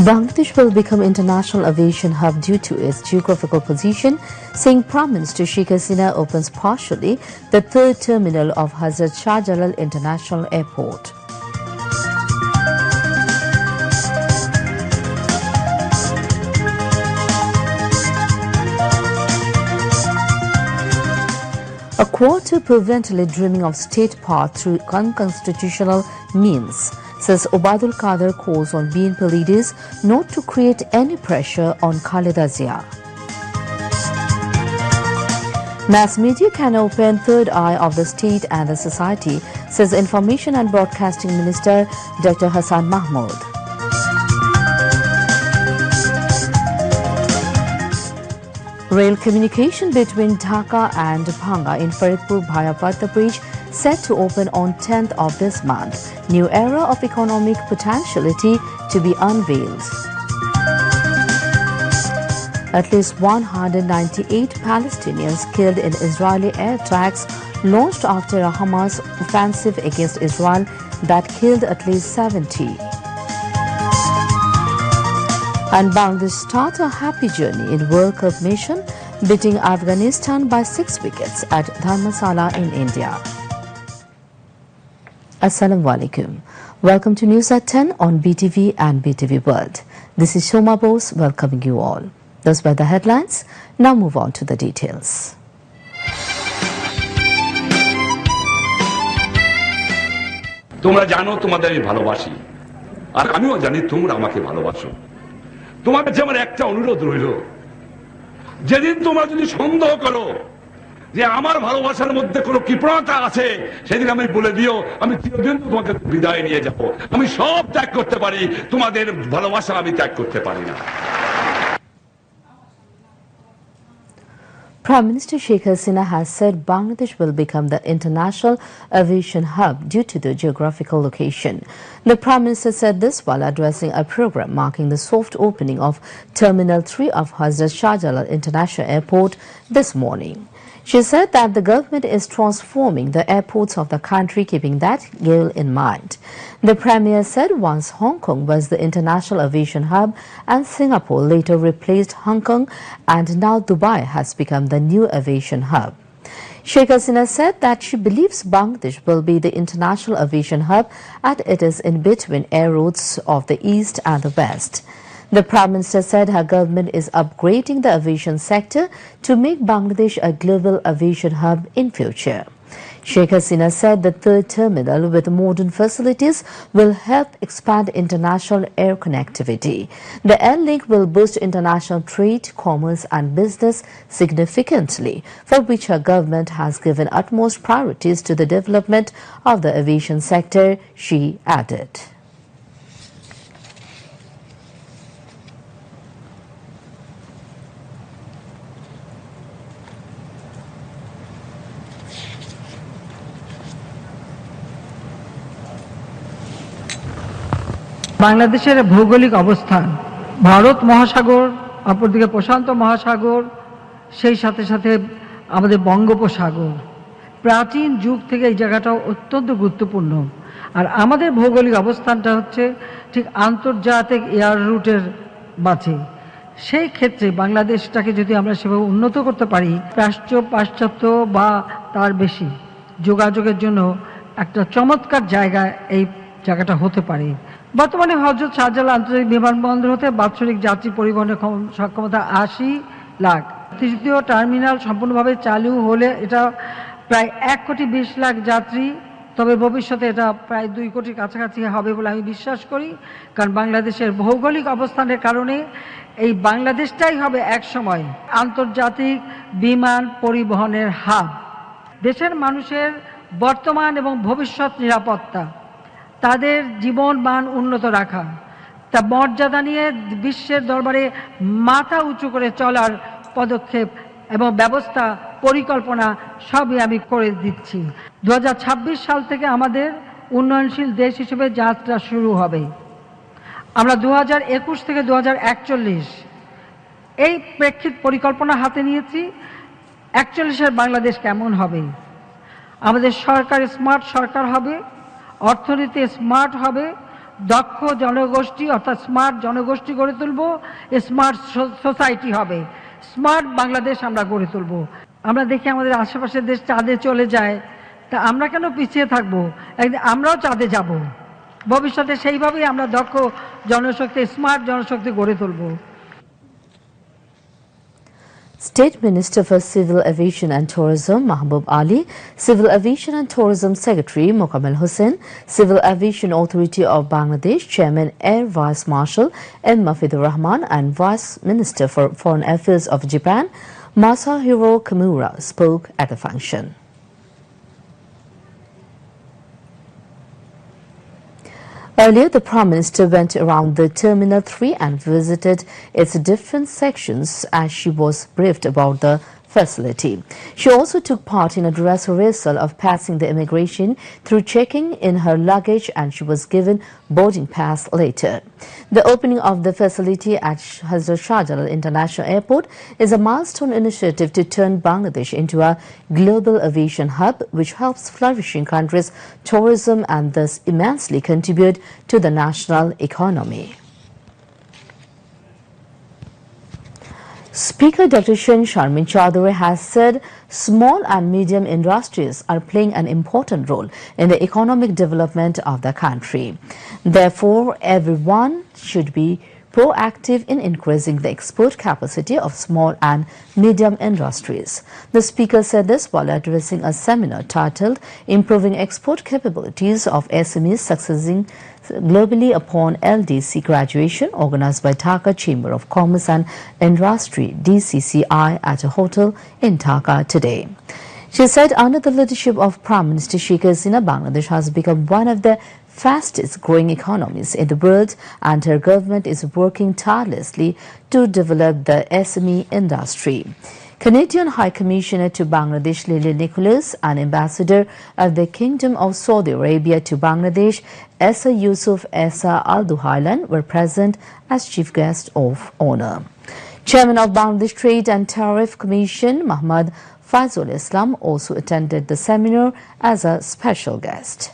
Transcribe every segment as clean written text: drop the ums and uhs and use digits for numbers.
Bangladesh will become international aviation hub due to its geographical position, saying Prime Minister Sheikh Hasina opens partially the third terminal of Hazrat Shah Jalal International Airport. A quote to prevent dreaming of state power through unconstitutional means, says Obadul Qadir, calls on BNP leaders not to create any pressure on Khaleda Zia. Mass media can open third eye of the state and the society, says Information and Broadcasting Minister Dr. Hassan Mahmood. Rail communication between Dhaka and Bhanga in Faridpur via Patna Bridge set to open on 10th of this month. New era of economic potentiality to be unveiled. At least 198 Palestinians killed in Israeli air attacks launched after a Hamas offensive against Israel that killed at least 70. And Bangladesh start a happy journey in World Cup mission, beating Afghanistan by 6 wickets at Dharmasala in India. Assalamu alaikum. Welcome to News at 10 on BTV and BTV World. This is Shoma Bose welcoming you all. Those were the headlines. Now move on to the details. তোমরা জানো তোমাদের আমি ভালোবাসি আর আমিও জানি তোমরা আমাকে ভালোবাসো। তোমাদের যে আমার একটা অনুরোধ রইল, যেদিন তোমরা যদি সন্দেহ করো যে আমার ভালোবাসার মধ্যে কোনো কৃপণতা আছে, সেদিন আমি বলে দিও আমি চিরদিন তোমাকে বিদায় নিয়ে যাব। আমি সব ত্যাগ করতে পারি, তোমাদের ভালোবাসা আমি ত্যাগ করতে পারি না। Prime Minister Sheikh Hasina has said Bangladesh will become the international aviation hub due to the geographical location. The Prime Minister said this while addressing a program marking the soft opening of Terminal 3 of Hazrat Shah Jalal International Airport this morning. She said that the government is transforming the airports of the country, keeping that goal in mind. The Premier said once Hong Kong was the international aviation hub and Singapore later replaced Hong Kong, and now Dubai has become the new aviation hub. Sheikh Hasina said that she believes Bangladesh will be the international aviation hub as it is in between air routes of the east and the west. The Prime Minister said her government is upgrading the aviation sector to make Bangladesh a global aviation hub in future. Sheikh Hasina said the third terminal with modern facilities will help expand international air connectivity. The air link will boost international trade, commerce and business significantly, for which her government has given utmost priorities to the development of the aviation sector, she added. বাংলাদেশের ভৌগোলিক অবস্থান, ভারত মহাসাগর, অপরদিকে প্রশান্ত মহাসাগর, সেই সাথে সাথে আমাদের বঙ্গোপসাগর। প্রাচীন যুগ থেকে এই জায়গাটাও অত্যন্ত গুরুত্বপূর্ণ। আর আমাদের ভৌগোলিক অবস্থানটা হচ্ছে ঠিক আন্তর্জাতিক এয়ার রুটের মাঝে। সেই ক্ষেত্রে বাংলাদেশটাকে যদি আমরা সেভাবে উন্নত করতে পারি, প্রাচ্য পাশ্চাত্য বা তার বেশি যোগাযোগের জন্য একটা চমৎকার জায়গা এই জায়গাটা হতে পারে। বর্তমানে হযরত শাহজালাল আন্তর্জাতিক বিমানবন্দর হতে বাৎসরিক যাত্রী পরিবহনের সক্ষমতা ৮০ লাখ। তৃতীয় টার্মিনাল সম্পূর্ণভাবে চালু হলে এটা প্রায় ১,২০,০০,০০০ যাত্রী, তবে ভবিষ্যতে এটা প্রায় ২ কোটির কাছাকাছি হবে বলে আমি বিশ্বাস করি। কারণ বাংলাদেশের ভৌগোলিক অবস্থানের কারণে এই বাংলাদেশটাই হবে একসময় আন্তর্জাতিক বিমান পরিবহনের হাব। দেশের মানুষের বর্তমান এবং ভবিষ্যৎ নিরাপত্তা, তাদের জীবন মান উন্নত রাখা, তা মর্যাদা নিয়ে বিশ্বের দরবারে মাথা উঁচু করে চলার পদক্ষেপ এবং ব্যবস্থা পরিকল্পনা সবই আমি করে দিচ্ছি। 2026 সাল থেকে আমাদের উন্নয়নশীল দেশ হিসেবে যাত্রা শুরু হবে। আমরা 2021 থেকে 2041 এই প্রেক্ষিত পরিকল্পনা হাতে নিয়েছি। 41-এর বাংলাদেশ কেমন হবে? আমাদের সরকার স্মার্ট সরকার হবে, অর্থনীতি স্মার্ট হবে, দক্ষ জনগোষ্ঠী অর্থাৎ স্মার্ট জনগোষ্ঠী গড়ে তুলব, স্মার্ট সোসাইটি হবে, স্মার্ট বাংলাদেশ আমরা গড়ে তুলব। আমরা দেখি আমাদের আশেপাশের দেশ চাঁদে চলে যায়, তা আমরা কেন পিছিয়ে থাকবো? একদিন আমরাও চাঁদে যাব। ভবিষ্যতে সেইভাবেই আমরা দক্ষ জনশক্তি, স্মার্ট জনশক্তি গড়ে তুলব। State Minister for Civil Aviation and Tourism Mahbub Ali, Civil Aviation and Tourism Secretary Mokammel Hussain, Civil Aviation Authority of Bangladesh Chairman Air Vice Marshal M. Mafidur Rahman and Vice Minister for Foreign Affairs of Japan Masahiro Kimura spoke at the function. Earlier, the Prime Minister went around the Terminal 3 and visited its different sections as she was briefed about the facility. She also took part in a dress rehearsal of passing the immigration through checking in her luggage, and she was given boarding pass later. The opening of the facility at Hazrat Shah Jalal International Airport is a milestone initiative to turn Bangladesh into a global aviation hub, which helps flourishing countries' tourism and thus immensely contribute to the national economy. Speaker Dr. Shen Sharmin Chaudhary has said small and medium industries are playing an important role in the economic development of the country. Therefore, everyone should be proactive in increasing the export capacity of small and medium industries. The speaker said this while addressing a seminar titled Improving Export Capabilities of SMEs Succeeding Globally upon LDC graduation, organized by Dhaka Chamber of Commerce and Industry DCCI at a hotel in Dhaka today. She said under the leadership of Prime Minister Sheikh Bangladesh has become one of the fastest growing economies in the world, and her government is working tirelessly to develop the SME industry. Canadian High Commissioner to Bangladesh Lily Nicholas and Ambassador of the Kingdom of Saudi Arabia to Bangladesh Essa Yusuf Essa Al Duhailan were present as chief guest of honor. Chairman of Bangladesh Trade and Tariff Commission Muhammad Fazul Islam also attended the seminar as a special guest.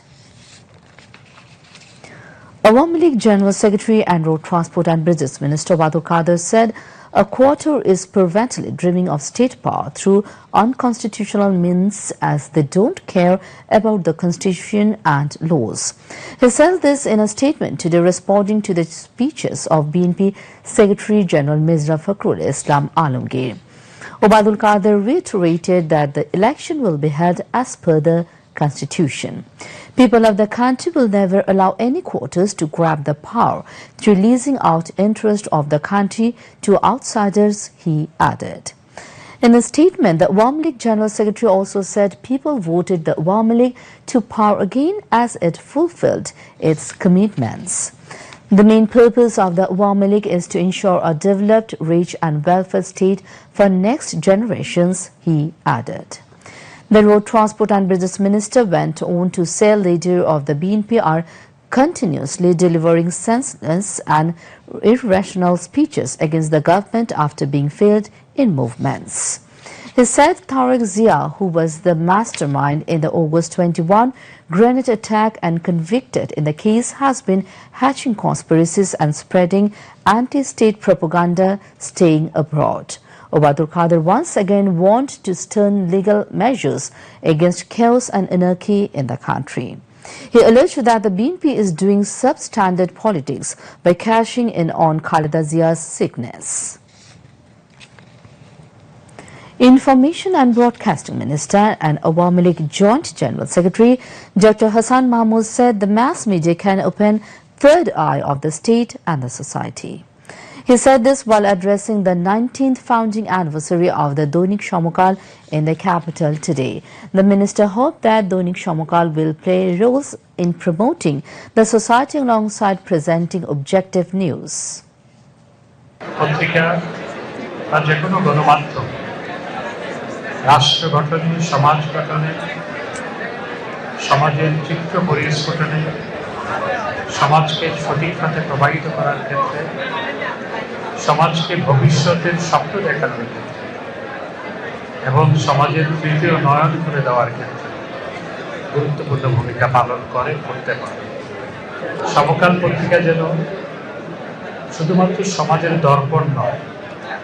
Awami League General Secretary and Road Transport and Bridges Minister Wadul Qadir said a quarter is perversely dreaming of state power through unconstitutional means as they don't care about the constitution and laws. He said this in a statement today responding to the speeches of BNP Secretary General Mirza Fakhrul Islam Alamgir. Obadul Qadir reiterated that the election will be held as per the Constitution. People of the country will never allow any quarters to grab the power through leasing out interest of the country to outsiders, he added. In a statement, the Awami League General Secretary also said people voted the Awami League to power again as it fulfilled its commitments. The main purpose of the Awami League is to ensure a developed, rich and welfare state for next generations, he added. The Road Transport and Bridges Minister went on to say leader of the BNP are continuously delivering senseless and irrational speeches against the government after being failed in movements. He said Tariq Zia, who was the mastermind in the August 21 grenade attack and convicted in the case, has been hatching conspiracies and spreading anti-state propaganda, staying abroad. Obadul Qadir once again warned to stern legal measures against chaos and anarchy in the country. He alleged that the BNP is doing substandard politics by cashing in on Khaleda Zia's sickness. Information and Broadcasting Minister and Awami League Joint General Secretary Dr. Hassan Mahmood said the mass media can open third eye of the state and the society. He said this while addressing the 19th founding anniversary of the Doinik Samokal in the capital today. The minister hoped that Doinik Samokal will play roles in promoting the society alongside presenting objective news. রাষ্ট্র গঠনে, সমাজ গঠনে, সমাজের চিত্র পরিস্ফুটনে, সমাজকে সঠিক পথে প্রবাহিত করার ক্ষেত্রে, সমাজকে ভবিষ্যতের স্বপ্ন দেখানোর ক্ষেত্রে এবং সমাজের তৃতীয় নয়ন করে দেওয়ার ক্ষেত্রে গুরুত্বপূর্ণ ভূমিকা পালন করতে পারে। সমকাল পত্রিকা যেন শুধুমাত্র সমাজের দর্পণ নয়,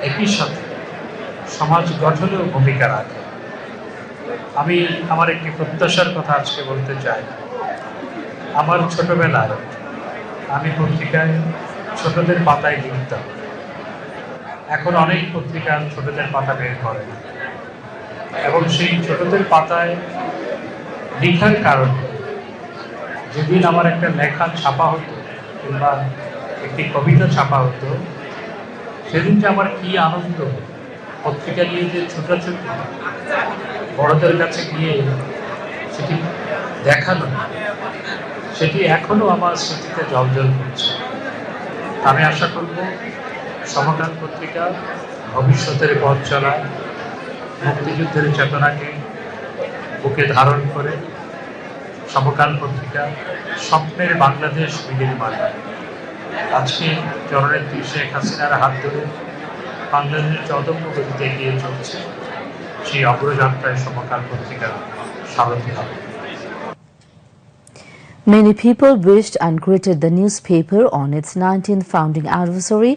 একই সাথে সমাজ গঠনেও ভূমিকা রাখে। আমি আমার একটি প্রত্যাশার কথা আজকে বলতে চাই। আমার ছোটবেলায় আমি পত্রিকায় ছোটদের পাতায় লিখতাম। এখন অনেক পত্রিকা ছোটদের পাতা বের করে এবং সেই ছোটদের পাতায় লেখার কারণে যেদিন আমার একটা লেখা ছাপা হতো কিংবা একটি কবিতা ছাপা হতো, সেদিন যে আমার কি আনন্দ, পত্রিকা নিয়ে যে ছোটাছুটি, বড়দের কাছে গিয়ে সেটি দেখানো, সেটি এখনো আমার স্মৃতিতে জলজল করছে। আমি আশা করব সমকাল পত্রিকা ভবিষ্যতের পথ চলায় মুক্তিযুদ্ধের চেতনাকে বুকে ধারণ করে সমকাল পত্রিকা স্বপ্নের বাংলাদেশ বিনির্মাণ আজকে জননেত্রী শেখ হাসিনার হাত ধরে বাংলাদেশের অদম্য গতিতে এগিয়ে চলছে। সেই অগ্রযাত্রায় সমকাল পত্রিকা সারথি হবে। Many people wished and greeted the newspaper on its 19th founding anniversary,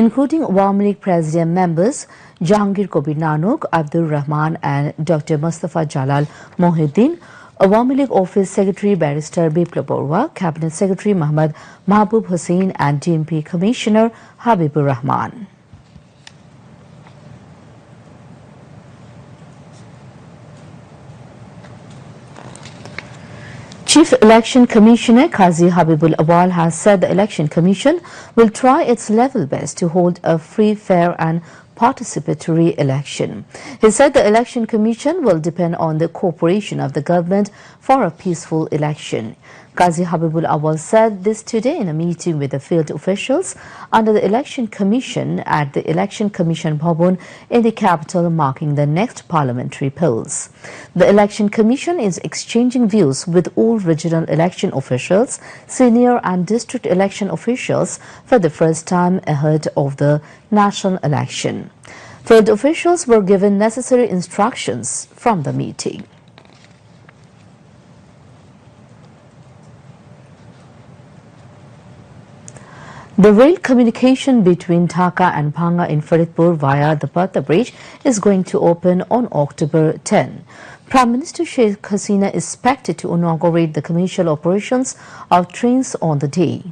including Awami League President members Jahangir Kobir Nanok, Abdul Rahman and Dr. Mustafa Jalal Mohideen, Awami League Office Secretary Barrister Biplab Borwa, Cabinet Secretary Muhammad Mahbub Hussain and DMP Commissioner Habibur Rahman. Chief Election Commissioner Qazi Habibul Awal has said the Election Commission will try its level best to hold a free, fair and participatory election. He said the Election Commission will depend on the cooperation of the government for a peaceful election. Qazi Habibul Awal said this today in a meeting with the field officials under the Election Commission at the Election Commission Bhavan in the capital, marking the next parliamentary polls. The Election Commission is exchanging views with all regional election officials, senior and district election officials for the first time ahead of the national election. Field officials were given necessary instructions from the meeting. The rail communication between Dhaka and Bhanga in Faridpur via the Patha Bridge is going to open on October 10. Prime Minister Sheikh Hasina is expected to inaugurate the commercial operations of trains on the day.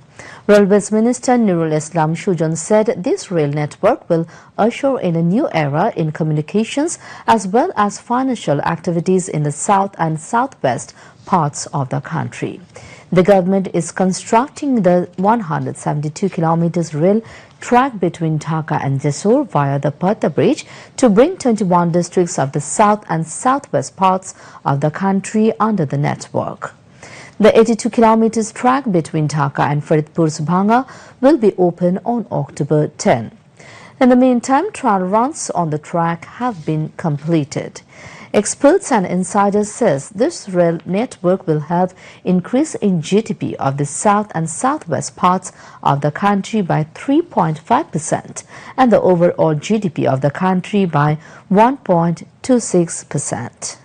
Railways Minister Nurul Islam Shujan said this rail network will usher in a new era in communications as well as financial activities in the south and southwest parts of the country. The government is constructing the 172 kilometers rail track between Dhaka and Jazeera via the Patha Bridge to bring 21 districts of the south and southwest parts of the country under the network. The 82 kilometers track between Dhaka and Faridpur's Bhanga will be open on October 10. In the meantime, trial runs on the track have been completed. Experts and insiders says this rail network will help increase in GDP of the south and southwest parts of the country by 3.5% and the overall GDP of the country by 1.26%.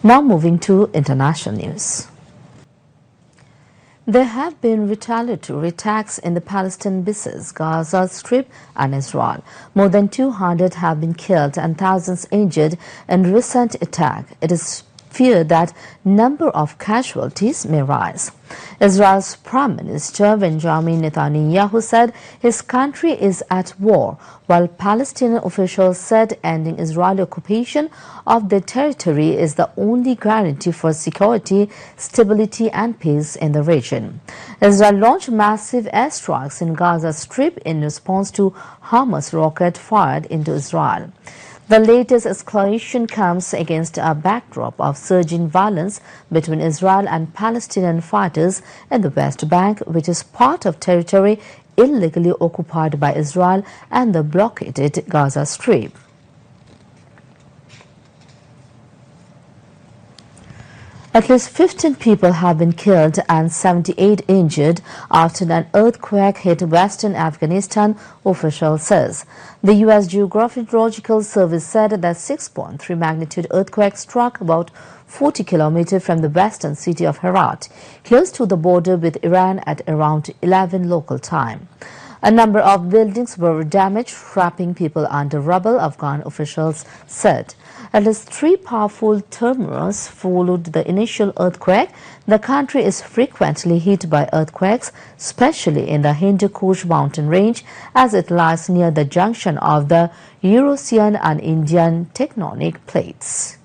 Now moving to international news. There have been retaliatory attacks in the Palestine bases, Gaza Strip and Israel. More than 200 have been killed and thousands injured in recent attack. It is feared that number of casualties may rise. Israel's Prime Minister Benjamin Netanyahu said his country is at war, while Palestinian officials said ending Israeli occupation of their territory is the only guarantee for security, stability and peace in the region. Israel launched massive airstrikes in Gaza Strip in response to Hamas rocket fired into Israel. The latest escalation comes against a backdrop of surging violence between Israel and Palestinian fighters in the West Bank, which is part of territory illegally occupied by Israel and the blockaded Gaza Strip. At least 15 people have been killed and 78 injured after an earthquake hit western Afghanistan, official says. The U.S. Geological Service said that 6.3 magnitude earthquake struck about 40 kilometers from the western city of Herat, close to the border with Iran at around 11 local time. A number of buildings were damaged, trapping people under rubble, Afghan officials said. At least 3 powerful tremors followed the initial earthquake. The country is frequently hit by earthquakes, especially in the Hindu Kush mountain range, as it lies near the junction of the Eurasian and Indian tectonic plates.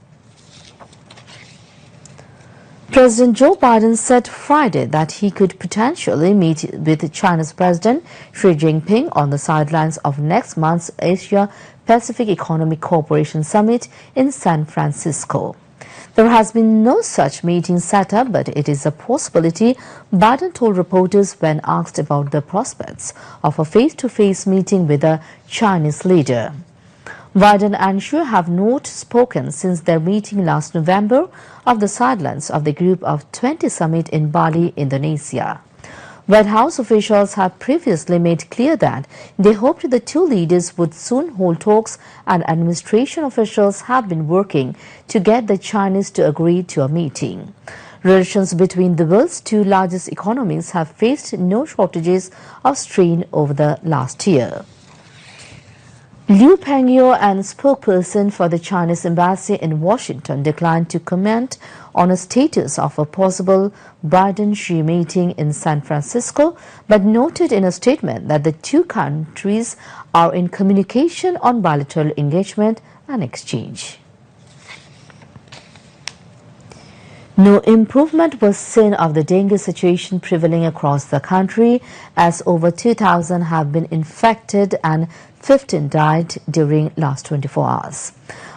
President Joe Biden said Friday that he could potentially meet with China's President Xi Jinping on the sidelines of next month's Asia-Pacific Economic Cooperation Summit in San Francisco. There has been no such meeting set up, but it is a possibility, Biden told reporters when asked about the prospects of a face-to-face meeting with a Chinese leader. Biden and Xi have not spoken since their meeting last November on the sidelines of the Group of 20 summit in Bali, Indonesia. White House officials have previously made clear that they hoped the two leaders would soon hold talks, and administration officials have been working to get the Chinese to agree to a meeting. Relations between the world's two largest economies have faced no shortages of strain over the last year. Liu Pengyo and spokesperson for the Chinese embassy in Washington declined to comment on the status of a possible Biden-Xi meeting in San Francisco, but noted in a statement that the two countries are in communication on bilateral engagement and exchange. No improvement was seen of the dengue situation prevailing across the country, as over 2,000 have been infected and 15 died during last 24 hours.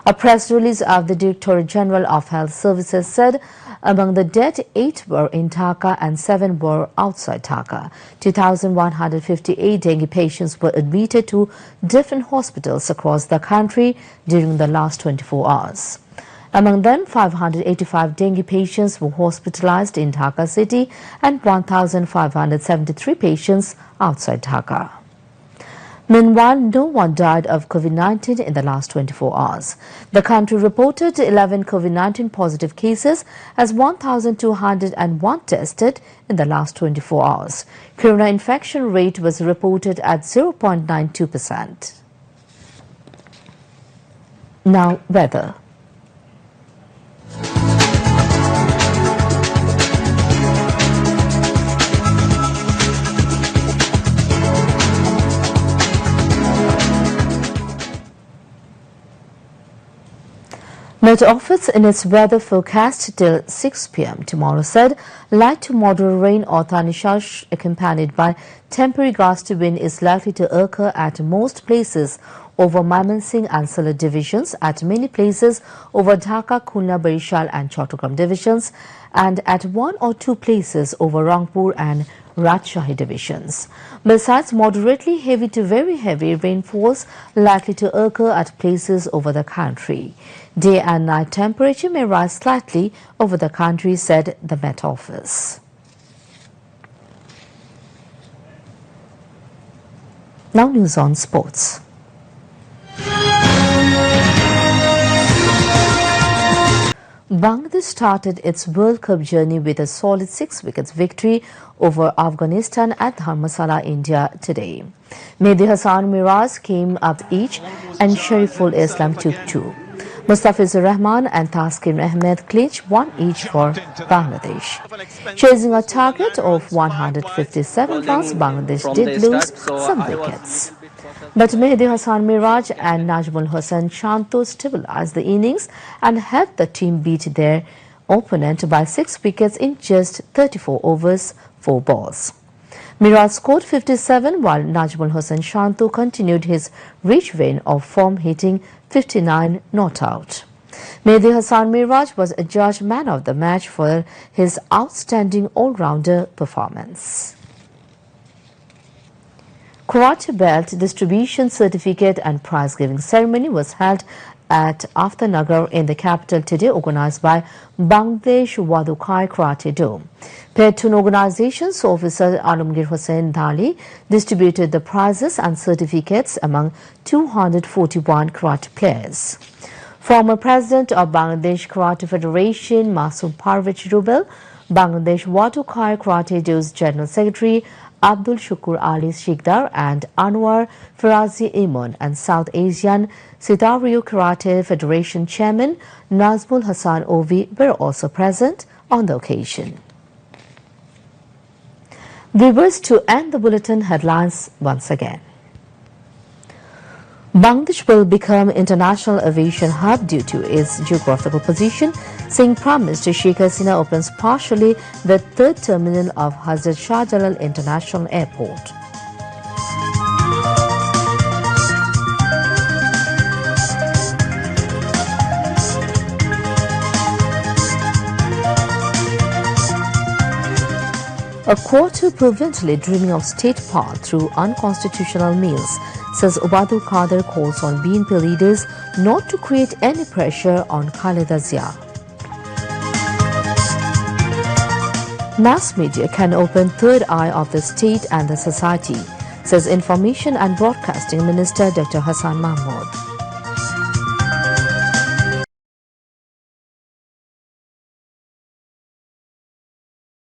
A press release of the Directorate General of Health Services said among the dead, 8 were in Dhaka and 7 were outside Dhaka. 2,158 dengue patients were admitted to different hospitals across the country during the last 24 hours. Among them, 585 dengue patients were hospitalized in Dhaka city and 1,573 patients outside Dhaka. Meanwhile, no one died of COVID-19 in the last 24 hours. The country reported 11 COVID-19 positive cases as 1,201 tested in the last 24 hours. Corona infection rate was reported at 0.92%. Now, weather. Met Office in its weather forecast till 6 p.m. tomorrow said light to moderate rain or thunderstorms accompanied by temporary gusty wind is likely to occur at most places over Mymensingh and Sylhet divisions, at many places over Dhaka, Khulna, Barishal and Chattogram divisions, and at 1 or 2 places over Rangpur and Rajshahi divisions. Besides, moderately heavy to very heavy rainfalls likely to occur at places over the country. Day and night temperature may rise slightly over the country, said the Met Office. Now news on sports. Bangladesh started its World Cup journey with a solid 6-wicket victory over Afghanistan at Dharamsala, India today. Mehdi Hassan Miraj came up each and Shariful Islam took 2. Mustafizur Rahman and Taskin Ahmed clinched 1 each for Bangladesh. Chasing a target of 157 runs, Bangladesh did lose some wickets. But Mehdi Hassan Miraj and Najmul Hossain Shanto stabilized the innings and helped the team beat their opponent by 6 wickets in just 34 overs, 4 balls. Miraj scored 57 while Najmul Hossain Shanto continued his rich vein of form, hitting 59 not out. Mehdi Hassan Miraj was adjudged man of the match for his outstanding all-rounder performance. Karate belt distribution certificate and prize-giving ceremony was held at Aftanagar in the capital today, organized by Bangladesh Wadukai Karate Do. Platoon Organization's officer Alamgir Hossain Dali distributed the prizes and certificates among 241 karate players. Former President of Bangladesh Karate Federation, Masum Parvez Rubel, Bangladesh Watukar Karate Do's General Secretary, Abdul Shukur Ali Shikdar and Anwar Farazi Imon, and South Asian Sitario Karate Federation Chairman Nazmul Hassan Ovi were also present on the occasion. Viewers, to end the bulletin, headlines once again. Bangladesh will become international aviation hub due to its geographical position. Singh promised Sheikh Hasina opens partially the third terminal of Hazrat Shah Jalal International Airport. A quarter provincially dreaming of state power through unconstitutional means, says Obadul Qadir, calls on BNP leaders not to create any pressure on Khaleda Zia. Mass media can open third eye of the state and the society, says Information and Broadcasting Minister Dr. Hassan Mahmood.